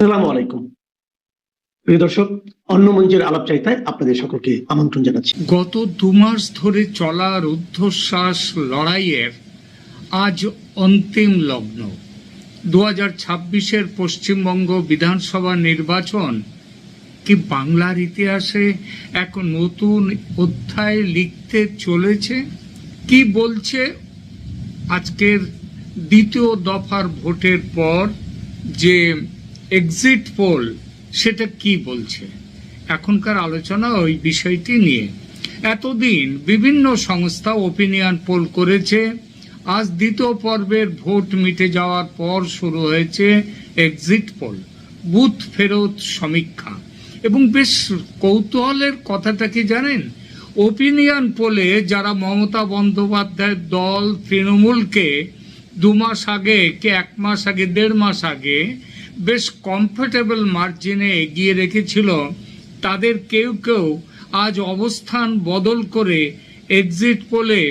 আসসালামু আলাইকুম প্রিয় দর্শক, অন্য মঞ্চের আলাপচারিতায় আপনাদের সকলকে আমন্ত্রণ জানাচ্ছি। গত 2 মাস ধরে চলা রুদ্ধশ্বাস লড়াইয়ের আজ অন্তিম লগ্ন। 2026-এর পশ্চিমবঙ্গ বিধানসভা নির্বাচন কি বাংলার ইতিহাসে এক নতুন অধ্যায় লিখতে চলেছে? কি বলছে আজকের দ্বিতীয় দফার ভোটের পর যে এক্সিট পোল, সেটা কি বলছে? এখনকার আলোচনা ওই বিষয়টি নিয়ে। এতদিন বিভিন্ন সংস্থা ওপিনিয়ন পোল করেছে। আজ দ্বিতীয় পর্বের ভোট মিটে যাওয়ার পর শুরু হয়েছে এক্সিট পোল, বুথ ফেরত সমীক্ষা। এবং বেশ কৌতূহলের কথাটা কি জানেন? ওপিনিয়ন পোলে যারা মমতা বন্দ্যোপাধ্যায়ের দল তৃণমূলকে 2 মাস আগে কি 1 মাস আগে 1.5 মাস আগে বেশ কমফোর্টেবল মার্জিনে এগিয়ে রেখেছিল, তাদের কেউ কেউ আজ অবস্থান বদল করে এক্সিট পোলে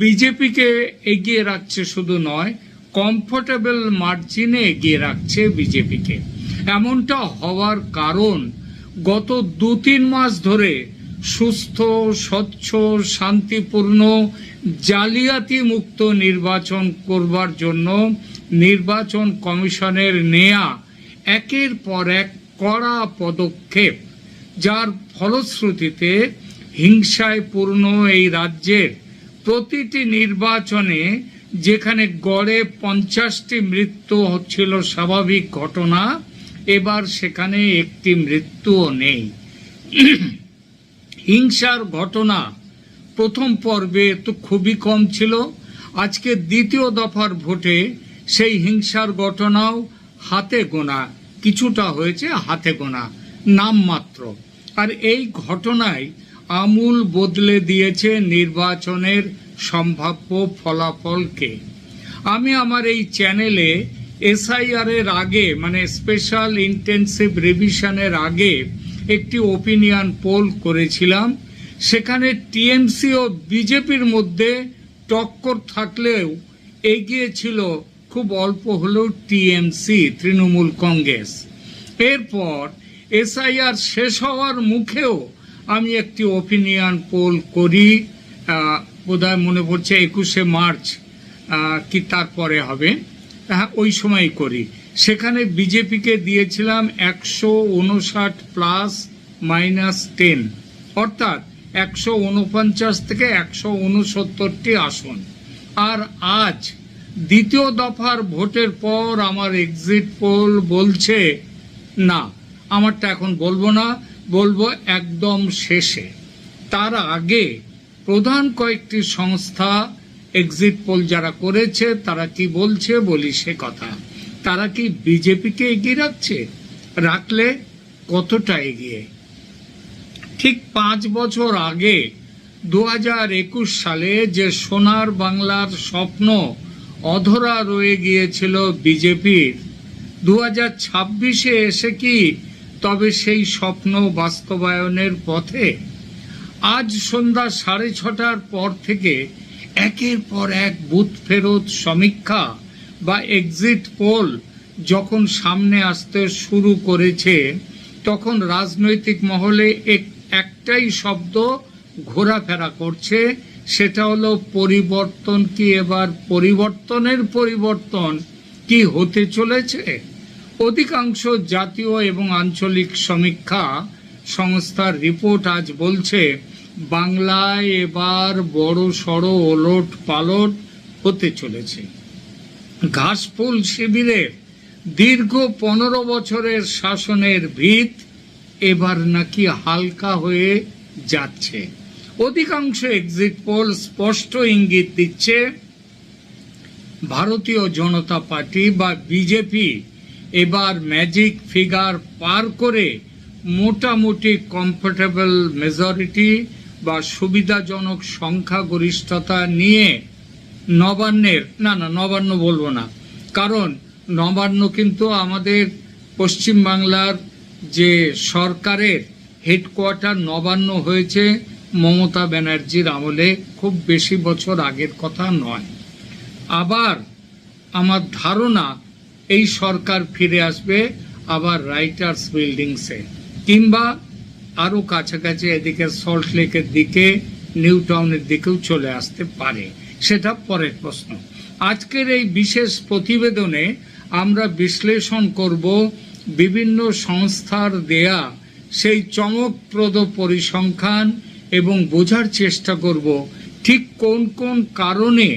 বিজেপিকে এগিয়ে রাখছে। শুধু নয়, কমফোর্টেবল মার্জিনে এগিয়ে রাখছে বিজেপিকে। এমনটা হওয়ার কারণ, গত 2-3 মাস ধরে সুস্থ, স্বচ্ছ, শান্তিপূর্ণ, জালিয়াতি মুক্ত নির্বাচন করবার জন্য নির্বাচন কমিশনের নেয়া একের পর এক কড়া পদক্ষেপ, যার ফলশ্রুতিতে হিংসায় পূর্ণ এই রাজ্যের প্রতিটি নির্বাচনে যেখানে গড়ে 50টি মৃত্যু হচ্ছিল স্বাভাবিক ঘটনা, এবার সেখানে একটি মৃত্যুও নেই। হিংসার ঘটনা প্রথম পর্বে তো খুবই কম ছিল। আজকে দ্বিতীয় দফার ভোটে সেই হিংসার ঘটনাও হাতে গোনা, কিছুটা হয়েছে হাতে গোনা, নামমাত্র। আর এই ঘটনায় আমূল বদলে দিয়েছে নির্বাচনের সম্ভাব্য ফলাফলকে। আমি আমার এই চ্যানেলে এসআইআর এর আগে, মানে স্পেশাল ইন্টেনসিভ রিভিশনের আগে একটি ওপিনিয়ন পোল করেছিলাম। সেখানে টিএমসি ও বিজেপির মধ্যে টক্কর থাকলেও এগিয়ে ছিল খুব অল্প হলেও টিএমসি, তৃণমূল কংগ্রেস। এরপর এসআইআর শেষ হওয়ার মুখেও আমি একটি ওপিনিয়ন পোল করি, বোধহয় মনে পড়ছে 21শে মার্চ কি তারপরে হবে, হ্যাঁ ওই সময় করি। সেখানে বিজেপিকে দিয়েছিলাম 159 প্লাস মাইনাস 10, অর্থাৎ 149 থেকে 169টি আসন। আর আজ দ্বিতীয় দফার ভোটের পর আমার এক্সিট পোল বলছে না, আমারটা এখন বলবো না, বলবো একদম শেষে। তার আগে প্রধান কয়েকটি সংস্থা এক্সিট পোল যারা করেছে তারা কি বলছে বলি সে কথা। তারা কি বিজেপিকে এগিয়ে রাখছে? রাখলে কতটা এগিয়ে? ঠিক 5 বছর আগে 2021 সালে যে সোনার বাংলার স্বপ্ন অধরা রয়ে গিয়েছিল বিজেপির, 2026-এ এসে কি তবে সেই স্বপ্ন বাস্তবায়নের পথে? আজ সন্ধ্যা 6:30টার পর থেকে একের পর এক বুথ ফেরত সমীক্ষা বা এক্সিট পোল যখন সামনে আসতে শুরু করেছে, তখন রাজনৈতিক মহলে একটাই শব্দ ঘোরাফেরা করছে, সেটা হলো পরিবর্তন। কি এবার পরিবর্তনের পরিবর্তন কি হতে চলেছে? অধিকাংশ জাতীয় এবং আঞ্চলিক সমীক্ষা সংস্থার রিপোর্ট আজ বলছে বাংলায় এবার বড় সড়ো ওলট পালট হতে চলেছে। ঘাসফুল শিবিরের দীর্ঘ 15 বছরের শাসনের ভিত এবার নাকি হালকা হয়ে যাচ্ছে। অধিকাংশ এক্সিট পোল স্পষ্ট ইঙ্গিত দিচ্ছে ভারতীয় জনতা পার্টি বা বিজেপি এবার ম্যাজিক ফিগার পার করে মোটামুটি কমফোর্টেবল মেজরিটি বা সুবিধাজনক সংখ্যাগরিষ্ঠতা নিয়ে নবান্নের, নবান্ন বলবো না, কারণ নবান্ন কিন্তু আমাদের পশ্চিমবাংলার যে সরকারের হেডকোয়ার্টার নবান্ন হয়েছে মমতা ব্যানার্জির আমলে, খুব বেশি বছর আগের কথা নয়। আবার আমার ধারণা এই সরকার ফিরে আসবে আবার রাইটার্স বিল্ডিংসে, কিংবা আরো কাছাকাছি এদিকে সল্ট লেকের দিকে, নিউ টাউনের দিকেও চলে আসতে পারে, সেটা পরের প্রশ্ন। আজকের এই বিশেষ প্রতিবেদনে আমরা বিশ্লেষণ করব বিভিন্ন সংস্থার দেয়া সেই চমকপ্রদ পরিসংখ্যান এবং বোঝার চেষ্টা করব ঠিক কোন কোন কারণে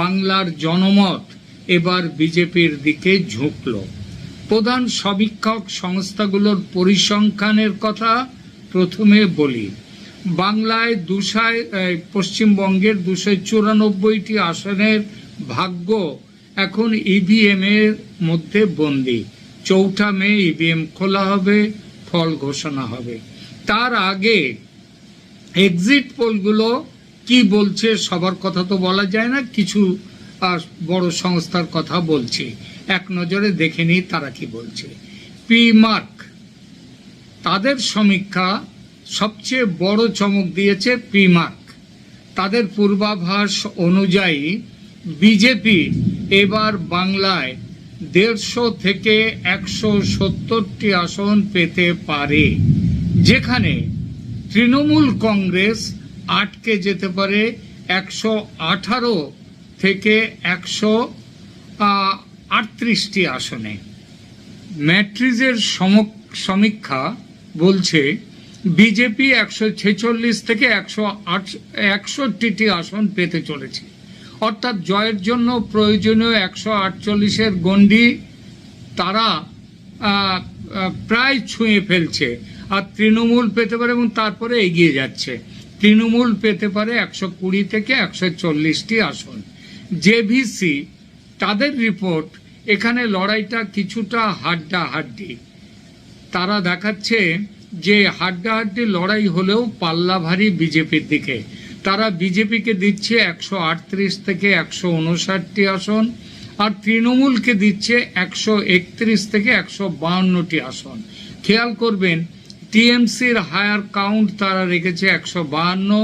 বাংলার জনমত এবার বিজেপির দিকে ঝুঁকল। প্রধান সমীক্ষক সংস্থাগুলোর পরিসংখ্যানের কথা প্রথমে বলি। বাংলায় পশ্চিমবঙ্গের 294টি আসনের ভাগ্য এখন ইভিএম এর মধ্যে বন্দী। 4 মে ইভিএম খোলা হবে, ফল ঘোষণা হবে। তার আগে এক্সিট পোলগুলো কি বলছে, সবার কথা তো বলা যায় না, কিছু বড় সংস্থার কথা বলছি, এক নজরে দেখে নিই তারা কি বলছে। পি-মার্ক তাদের সমীক্ষা সবচেয়ে বড় চমক দিয়েছে। পি-মার্ক তাদের পূর্বাভাস অনুযায়ী বিজেপি এবার বাংলায় 150 থেকে 170টি আসন পেতে পারে, যেখানে তৃণমূল কংগ্রেস আটকে যেতে পারে 118 থেকে 138টি আসনে। ম্যাট্রিজের সমীক্ষা বলছে বিজেপি 146 থেকে 161টি আসন পেতে চলেছে, অর্থাৎ জয়ের জন্য প্রয়োজনীয় 148-এর গণ্ডি তারা প্রায় ছুঁয়ে ফেলছে। আর তৃণমূল পেতে পারে, এবং তারপরে এগিয়ে যাচ্ছে, তৃণমূল পেতে পারে 120 থেকে 140টি আসন। জেভিসি তাদের রিপোর্ট, এখানে লড়াইটা কিছুটা হাড্ডাহাড্ডি। তারা দেখাচ্ছে যে হাড্ডাহাড্ডি লড়াই হলেও পাল্লা ভারী বিজেপির দিকে। তারা বিজেপিকে দিচ্ছে 138 থেকে 159টি আসন, আর তৃণমূলকে দিচ্ছে 131 থেকে 152টি আসন। খেয়াল করবেন টিএমসির হায়ার কাউন্ট তারা রেখেছে 152,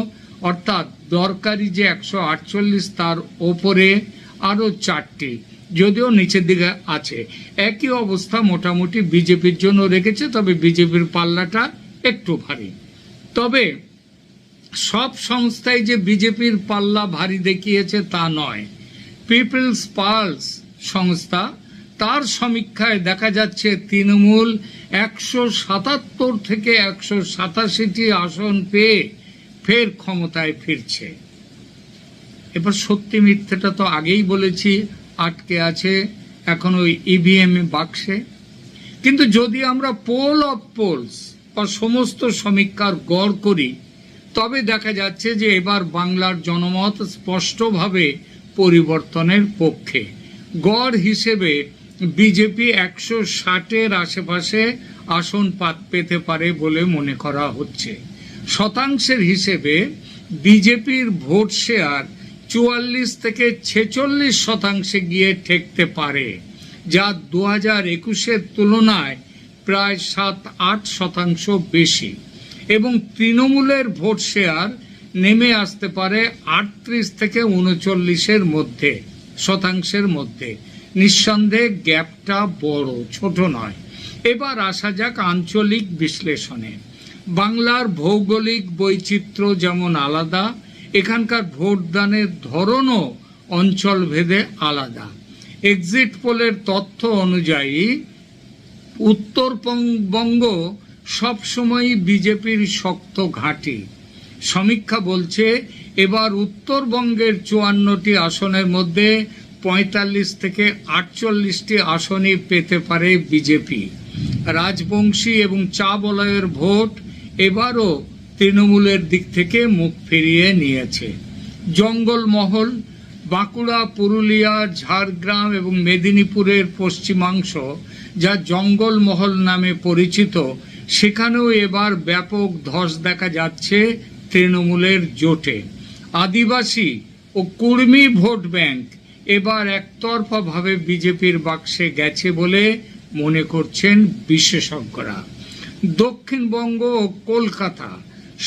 অর্থাৎ দরকারি যে 148 তার ওপরে আরো 4টি, যদিও নিচের দিকে আছে। একই অবস্থা মোটামুটি বিজেপির জন্য রেখেছে, তবে বিজেপির পাল্লাটা একটু ভারী। তবে সব সংস্থায় যে বিজেপির পাল্লা ভারী দেখিয়েছে তা নয়। পিপলস পালস সংস্থা, তার সমীক্ষায় দেখা যাচ্ছে তৃণমূল 177 থেকে 187টি আসন পেয়ে ফের ক্ষমতায় ফিরছে। এবার সত্যি মিথ্যেটা তো আগেই বলেছি, আটকে আছে এখন ওই ইভিএম বাক্সে। কিন্তু যদি আমরা পোল অফ পোলস বা সমস্ত সমীক্ষার গড় করি, তবে দেখা যাচ্ছে যে এবার বাংলার জনমত স্পষ্টভাবে পরিবর্তনের পক্ষে। গড় হিসেবে বিজেপি 160-এর আশেপাশে আসন পেতে পারে বলে মনে করা হচ্ছে। শতাংশের হিসেবে বিজেপির ভোট শেয়ার 44 থেকে 46% গিয়ে ঠেকতে পারে, যা 2021-এর তুলনায় প্রায় 7-8% বেশি। এবং তৃণমূলের ভোট শেয়ার নেমে আসতে পারে 38 থেকে 39-এর মধ্যে শতাংশের মধ্যে। নিঃসন্দেহে গ্যাপটা বড়, ছোট নয়। এবার আসা যাক আঞ্চলিক বিশ্লেষণে। বাংলার ভৌগোলিক বৈচিত্র্য যেমন আলাদা, এখানকার ভোটদানের ধরনও অঞ্চল ভেদে আলাদা। এক্সিট পোলের তথ্য অনুযায়ী উত্তরবঙ্গ সবসময়ই বিজেপির শক্ত ঘাঁটি। সমীক্ষা বলছে এবার উত্তরবঙ্গের 54টি আসনের মধ্যে 45 থেকে 48টি আসনই পেতে পারে বিজেপি। রাজবংশী এবং চা বলয়ের ভোট এবারও তৃণমূলের দিক থেকে মুখ ফিরিয়ে নিয়েছে। জঙ্গলমহল, বাঁকুড়া, পুরুলিয়া, ঝাড়গ্রাম এবং মেদিনীপুরের পশ্চিমাংশ, যা জঙ্গলমহল নামে পরিচিত, সেখানেও এবার ব্যাপক ধস দেখা যাচ্ছে তৃণমূলের জোটে। আদিবাসী ও কুর্মী ভোট ব্যাংক এবার একতরফা ভাবে বিজেপির বাক্সে গেছে বলে মনে করছেন বিশেষজ্ঞরা। দক্ষিণবঙ্গ ও কলকাতা,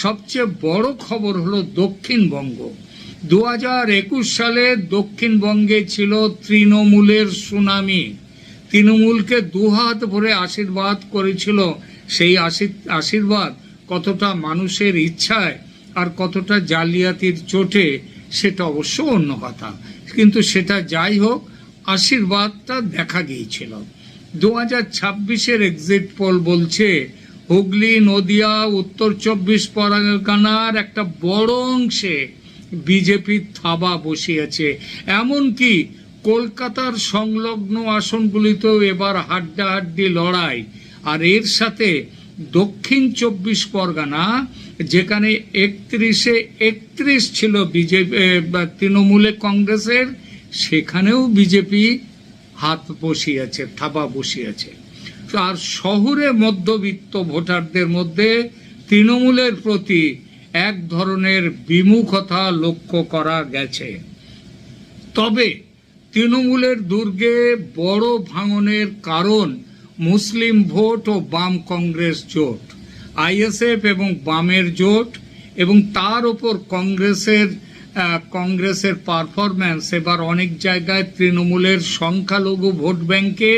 সবচেয়ে বড় খবর হলো দক্ষিণবঙ্গ। 2021 সালে দক্ষিণবঙ্গে ছিল তৃণমূলের সুনামি। তৃণমূলকে দুহাত ভরে আশীর্বাদ করেছিল। সেই আশীর্বাদ কতটা মানুষের ইচ্ছায় আর কতটা জালিয়াতির চোটে সেটা অবশ্য অন্য কথা, কিন্তু সেটা যাই হোক, আশীর্বাদটা দেখা গিয়েছিল। 2026-এর এক্সিট পোল বলছে হুগলি, নদিয়া, উত্তর 24 পরগনার একটা বড় অংশে বিজেপি থাবা বসিয়েছে। এমনকি কলকাতার সংলগ্ন আসনগুলিতেও এবার হাড্ডাহাড্ডি লড়াই। আর এর সাথে দক্ষিণ 24 পরগনা, যেখানে 31-এ 31 ছিল বিজেপি তৃণমূলে কংগ্রেসের, সেখানেও বিজেপি হাত বসিয়েছে, থাবা বসিয়েছে। আর শহরে মধ্যবিত্ত ভোটারদের মধ্যে তৃণমূলের প্রতি এক ধরনের বিমুখতা লক্ষ্য করা গেছে। তবে তৃণমূলের দুর্গে বড় ভাঙনের কারণ মুসলিম ভোট ও বাম কংগ্রেস জোট, আইএসএফ এবং বামের জোট, এবং তার উপর কংগ্রেসের পারফরম্যান্স এবার অনেক জায়গায় তৃণমূলের সংখ্যালঘু ভোট ব্যাংকে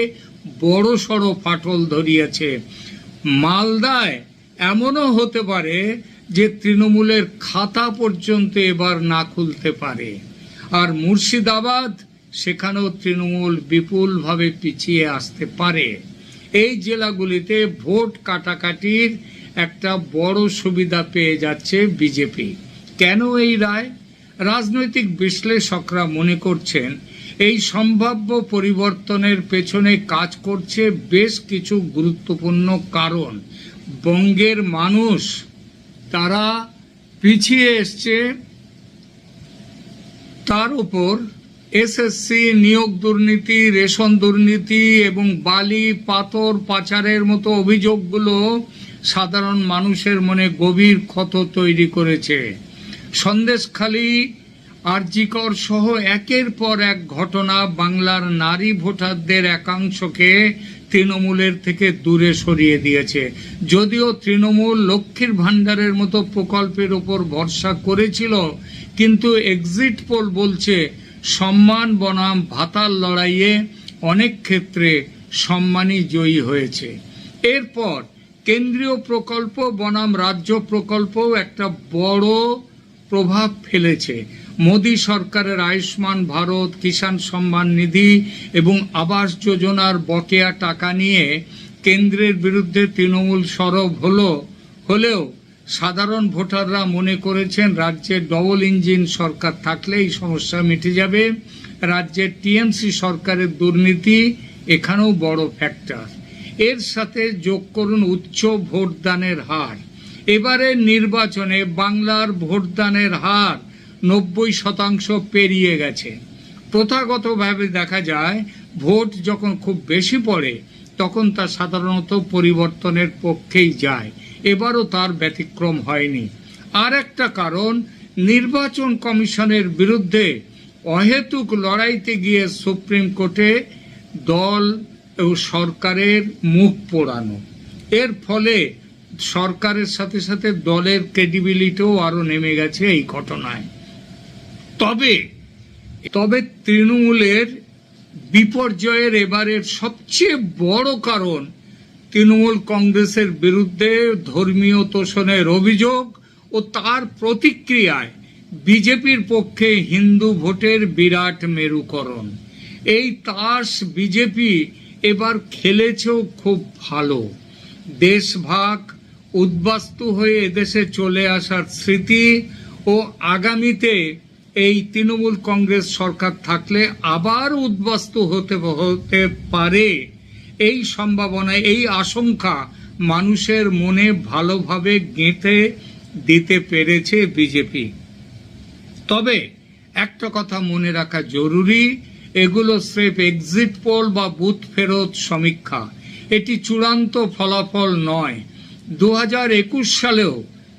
বড় সড়ো ফাটল ধরিয়েছে। মালদায় এমনও হতে পারে যে তৃণমূলের খাতা পর্যন্ত এবার না খুলতে পারে। আর মুর্শিদাবাদ, সেখানেও তৃণমূল বিপুলভাবে পিছিয়ে আসতে পারে। এই জেলাগুলিতে ভোট কাটাকাটির একটা বড় সুবিধা পেয়ে যাচ্ছে বিজেপি। কেন এই রায়? রাজনৈতিক বিশ্লেষকরা মনে করছেন এই সম্ভাব্য পরিবর্তনের পেছনে কাজ করছে বেশ কিছু গুরুত্বপূর্ণ কারণ। বঙ্গের মানুষ তারা পিছিয়ে এসছে, তার উপর এসএসসি, নিয়োগ দুর্নীতি, রেশন দুর্নীতি এবং বালি পাথর পাচারের মতো অভিযোগগুলো সাধারণ মানুষের মনে গভীর ক্ষত তৈরি করেছে। সন্দেশখালী, আরজিকর সহ একের পর এক ঘটনা বাংলার নারী ভোটারদের একাংশকে তৃণমূলের থেকে দূরে সরিয়ে দিয়েছে। যদিও তৃণমূল লক্ষ্মীর ভাণ্ডারের মতো প্রকল্পের উপর ভরসা করেছিল, কিন্তু এক্সিট পোল বলছে সম্মান বনাম ভাতার লড়াইয়ে অনেক ক্ষেত্রে সম্মানই জয়ী হয়েছে। এরপর কেন্দ্রীয় প্রকল্প বনাম রাজ্য প্রকল্পও একটা বড় প্রভাব ফেলেছে। মোদী সরকারের আয়ুষ্মান ভারত, কিষাণ সম্মান নিধি এবং আবাস যোজনার বকেয়া টাকা নিয়ে কেন্দ্রের বিরুদ্ধে তৃণমূল সরব হলেও সাধারণ ভোটাররা মনে করেছেন রাজ্যের ডবল ইঞ্জিন সরকার থাকলে এই সমস্যা মিটে যাবে। রাজ্যের টিএমসি সরকারের দুর্নীতি এখানেও বড় ফ্যাক্টর। এর সাথে যোগ করুন উচ্চ ভোটদানের হার। এবারের নির্বাচনে বাংলার ভোটদানের হার 90% পেরিয়ে গেছে। প্রথাগতভাবে দেখা যায় ভোট যখন খুব বেশি পড়ে তখন তা সাধারণত পরিবর্তনের পক্ষেই যায়। এবারও তার ব্যতিক্রম হয়নি। আর একটা কারণ, নির্বাচন কমিশনের বিরুদ্ধে অহেতুক লড়াইতে গিয়ে সুপ্রিম কোর্টে দল ও সরকারের মুখ পোড়ানো। এর ফলে সরকারের সাথে সাথে দলের ক্রেডিবিলিটিও আরো নেমে গেছে এই ঘটনায়। তবে তৃণমূলের বিপর্যয়ের এবারের সবচেয়ে বড় কারণ তৃণমূল কংগ্রেসের বিরুদ্ধে ধর্মীয় তোষণের অভিযোগ ও তার প্রতিক্রিয়ায় বিজেপির পক্ষে হিন্দু ভোটের বিরাট মেরুকরণ। এই তাস বিজেপি এবার খেলেছেও খুব ভালো। দেশভাগ, উদ্বাস্তু হয়ে এদেশে চলে আসার স্মৃতি ও আগামীতে এই তৃণমূল কংগ্রেস সরকার থাকলে আবার উদ্বাস্তু হতে পারে, এই সম্ভাবনা, এই আশঙ্কা মানুষের মনে ভালোভাবে গেঁথে দিতে পেরেছে বিজেপি। তবে একটা কথা মনে রাখা জরুরি, এগুলো স্রেফ এক্সিট পোল বা বুথ ফেরত সমীক্ষা, এটি চূড়ান্ত ফলাফল নয়। 2021 সালেও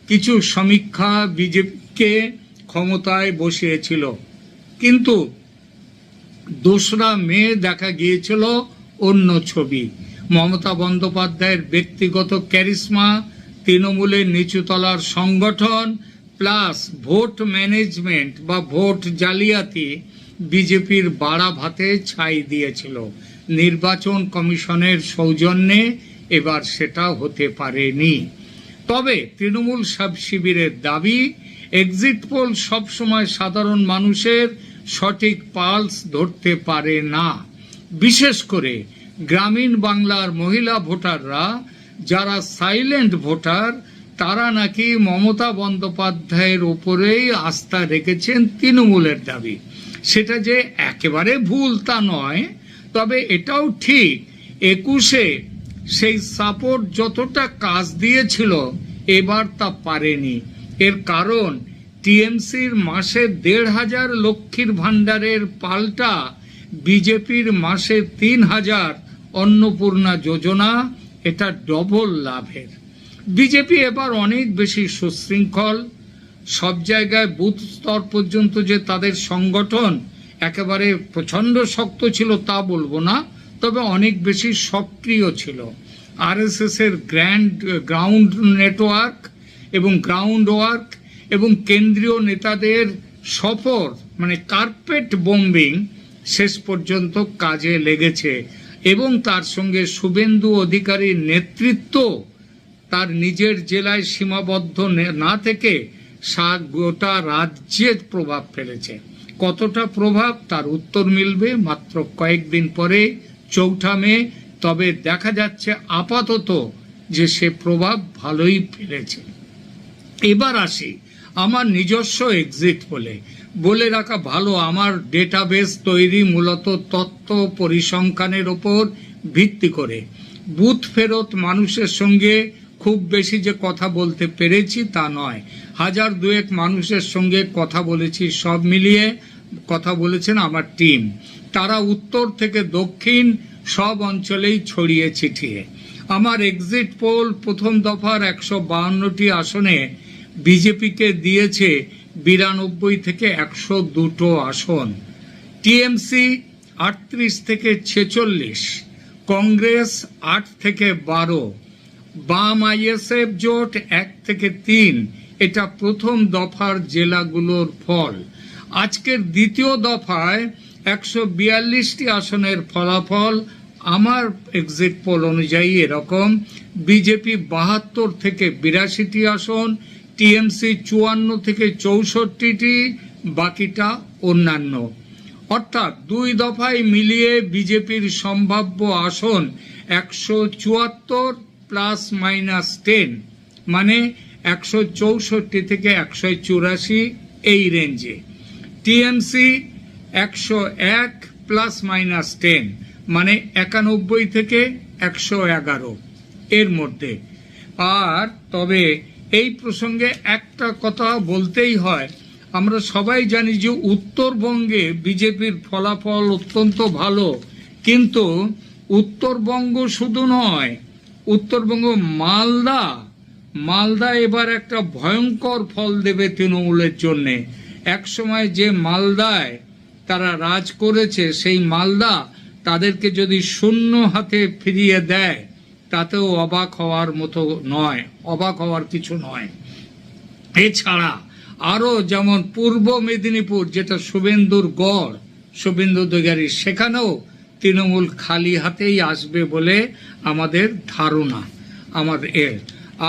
কিছু সমীক্ষা বিজেপিকে ক্ষমতায় বসিয়েছিল, কিন্তু 2রা মে দেখা গিয়েছিল অন্য ছবি। মমতা বন্দ্যোপাধ্যায়ের ব্যক্তিগত ক্যারিশমা, তৃণমূলের নিচুতলার সংগঠন প্লাস ভোট ম্যানেজমেন্ট বা ভোট জালিয়াতি বিজেপির বাড়া ভাতে ছাই দিয়েছিল। নির্বাচন কমিশনের সৌজন্যে এবার সেটা হতে পারেনি। তবে তৃণমূল শিবিরের দাবি, এক্সিট পোল সবসময় সাধারণ মানুষের সঠিক পালস ধরতে পারে না। বিশেষ করে গ্রামীণ বাংলার মহিলা ভোটাররা যারা সাইলেন্ট ভোটার, তারা নাকি মমতা বন্দ্যোপাধ্যায়ের উপরেই আস্থা রেখেছেন তৃণমূলের দাবি। সেটা যে একেবারে ভুল তা নয়, তবে এটাও ঠিক 21-এ সেই সাপোর্ট যতটা কাজ দিয়েছিল এবার তা পারেনি। এর কারণ টিএমসির মাসে 1,500 লক্ষ্মীর ভাণ্ডারের পাল্টা বিজেপির মাসে 3,000 অন্নপূর্ণা যোজনা, এটা ডবল লাভের। বিজেপি এবার অনেক বেশি সুশৃঙ্খল। সব জায়গায় বুথ স্তর পর্যন্ত যে তাদের সংগঠন একেবারে প্রচন্ড শক্ত ছিল তা বলবো না, তবে অনেক বেশি সক্রিয় ছিল। আরএসএস এর গ্রাউন্ড নেটওয়ার্ক এবং গ্রাউন্ড ওয়ার্ক এবং কেন্দ্রীয় নেতাদের সফর, মানে কার্পেট বোম্বিং শেষ পর্যন্ত কাজে লেগেছে। এবং তার সঙ্গে শুভেন্দু অধিকারীর নেতৃত্ব তার নিজের জেলায় সীমাবদ্ধ না থেকে গোটা রাজ্যে প্রভাব ফেলেছে। কতটা প্রভাব তার উত্তর মিলবে মাত্র কয়েকদিন পরে, 4 মে। তবে দেখা যাচ্ছে আপাতত যে সে প্রভাব ভালোই ফেলেছে। এবার আসি আমার নিজস্ব এক্সিট বলে রাখা ভালো। আমার ডেটাবেস তৈরি মূলত তথ্য পরিসংখ্যানের ওপর ভিত্তি করে। বুথ ফেরত মানুষের সঙ্গে খুব বেশি যে কথা বলতে পেরেছি তা নয়, 1,000-2,000 মানুষের সঙ্গে কথা বলেছি। সব মিলিয়ে কথা বলেছেন আমার টিম। তারা উত্তর থেকে দক্ষিণ সব অঞ্চলেই ছড়িয়ে ছিটিয়ে। আমার এক্সিট পোল প্রথম দফার 152টি আসনে বিজেপিকে দিয়েছে 92 থেকে 102 আসন, টিএমসি 38 থেকে 46, কংগ্রেস 8 থেকে 12, বাম আইএসএফ জোট 1 থেকে 3। এটা প্রথম দফার জেলাগুলোর ফল। আজকের দ্বিতীয় দফায় 142টি আসনের ফলাফল আমার এক্সিট পোল অনুযায়ী এরকম: বিজেপি 72 থেকে 82টি আসন, টিএমসি 54 থেকে 64টি, বাকিটা অন্যান্য। অর্থাৎ 2 দফায় মিলিয়ে বিজেপির সম্ভাব্য আসন 174 ± 10, মানে 164 থেকে 184 এই রেঞ্জে। টিএমসি 101 ± 10, মানে 91 থেকে 111 এর মধ্যে। আর তবে এই প্রসঙ্গে একটা কথা বলতেই হয়, আমরা সবাই জানি যে উত্তরবঙ্গে বিজেপির ফলাফল অত্যন্ত ভালো, কিন্তু উত্তরবঙ্গ শুধু নয়, উত্তরবঙ্গ মালদা এবার একটা ভয়ঙ্কর ফল দেবে তৃণমূলের জন্যে। একসময় যে মালদায় তারা রাজ করেছে, সেই মালদা তাদেরকে যদি শূন্য হাতে ফিরিয়ে দেয় তাতেও অবাক হওয়ার মতো নয়, অবাক হওয়ার কিছু নয়। এছাড়া আরো যেমন পূর্ব মেদিনীপুর, যেটা শুভেন্দুর গড়, শুভেন্দু অধিকারী, সেখানেও তৃণমূল খালি হাতেই আসবে বলে আমাদের ধারণা।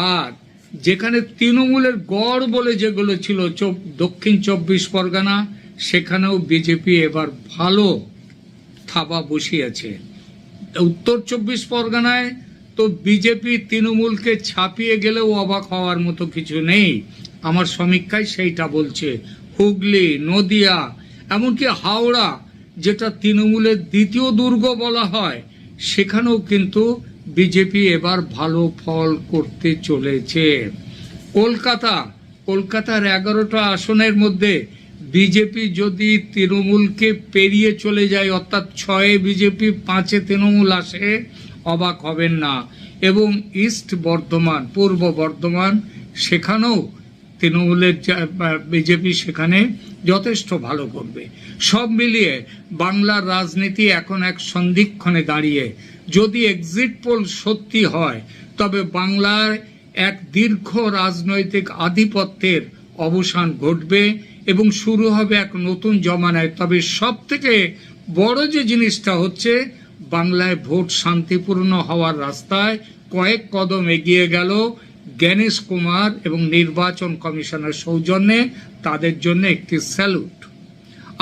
আর যেখানে তৃণমূলের গড় বলে যেগুলো ছিল দক্ষিণ 24 পরগনা, সেখানেও বিজেপি এবার ভালো থাবা বসিয়েছে। উত্তর 24 পরগনায় তো বিজেপি তৃণমূলকে ছাপিয়ে গেলেও অবাক হওয়ার মতো কিছু নেই, আমার সমীক্ষায় সেইটা বলছে। হুগলি, নদিয়া, এমনকি হাওড়া, যেটা তৃণমূলের দ্বিতীয় দুর্গ বলা হয়, সেখানেও কিন্তু বিজেপি এবার ভালো ফল করতে চলেছে। কলকাতার 11টা আসনের মধ্যে বিজেপি যদি তৃণমূলকে পেরিয়ে চলে যায়, অর্থাৎ 6-এ বিজেপি 5-এ তৃণমূল আসে, অবাক হবেন না। এবং ইস্ট বর্ধমান, পূর্ব বর্ধমান, সেখানেও তৃণমূলের বিজেপি সেখানে যথেষ্ট ভালো করবে। সব মিলিয়ে বাংলার রাজনীতি এখন এক সন্ধিক্ষণে দাঁড়িয়ে। যদি এক্সিট পোল সত্যি হয়, তবে বাংলার এক দীর্ঘ রাজনৈতিক আধিপত্যের অবসান ঘটবে এবং শুরু হবে এক নতুন জমানায়। তবে সব থেকে বড় যে জিনিসটা হচ্ছে, বাংলায় ভোট শান্তিপূর্ণ হওয়ার রাস্তায় কয়েক কদম এগিয়ে গেল জ্ঞানেশ কুমার এবং নির্বাচন কমিশনের সৌজন্যে। তাদের জন্য একটি স্যালুট।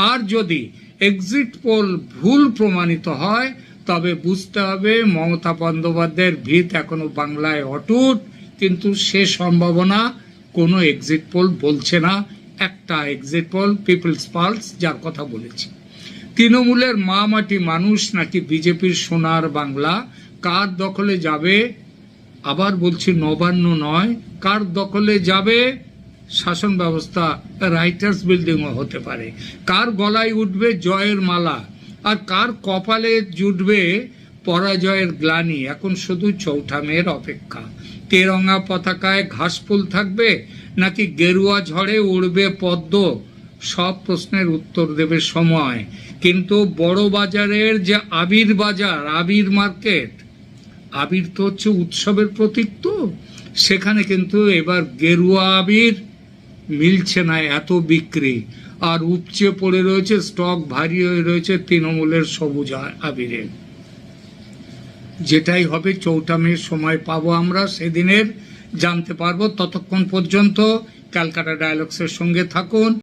আর যদি এক্সিট পোল ভুল প্রমাণিত হয় তবে বুঝতে হবে মমতা বন্দ্যোপাধ্যায়ের ভিত এখনো বাংলায় অটুট, কিন্তু সে সম্ভাবনা কোনো এক্সিট পোল বলছে না। একটা এক্সিট পোল পিপলস পালস যার কথা বলেছি। তৃণমূলের মা মাটি মানুষ নাকি বিজেপির সোনার বাংলা, কার দখলে যাবে? আবার বলছি, নবান্ন নয়, কার দখলে যাবে শাসন ব্যবস্থা? রাইটার্স বিল্ডিংও হতে পারে। কার গলায় উঠবে জয়ের মালা, আর কার কপালে জুটবে পরাজয়ের গ্লানি? এখন শুধু চৌঠা মেয়ের অপেক্ষা। তেরঙ্গা পতাকায় ঘাসফুল থাকবে নাকি গেরুয়া ঝড়ে উড়বে পদ্ম? সব প্রশ্নের উত্তর দেবে সময়। কিন্তু বড় বাজারের যে আবির বাজার, আবির মার্কেট, আবির তো হচ্ছে উৎসবের প্রতীক, তো সেখানে কিন্তু এবার গেরুয়া আবির মিলছে না, এত বিক্রি। আর উপচে পড়ে রয়েছে, স্টক ভারী হয়ে রয়েছে তৃণমূলের সবুজ আবিরে। যেটাই হবে চৌঠা মের সময় পাবো আমরা, সেদিনের জানতে পারবো। ততক্ষণ পর্যন্ত ক্যালকাটা ডায়ালগসের সঙ্গে থাকুন।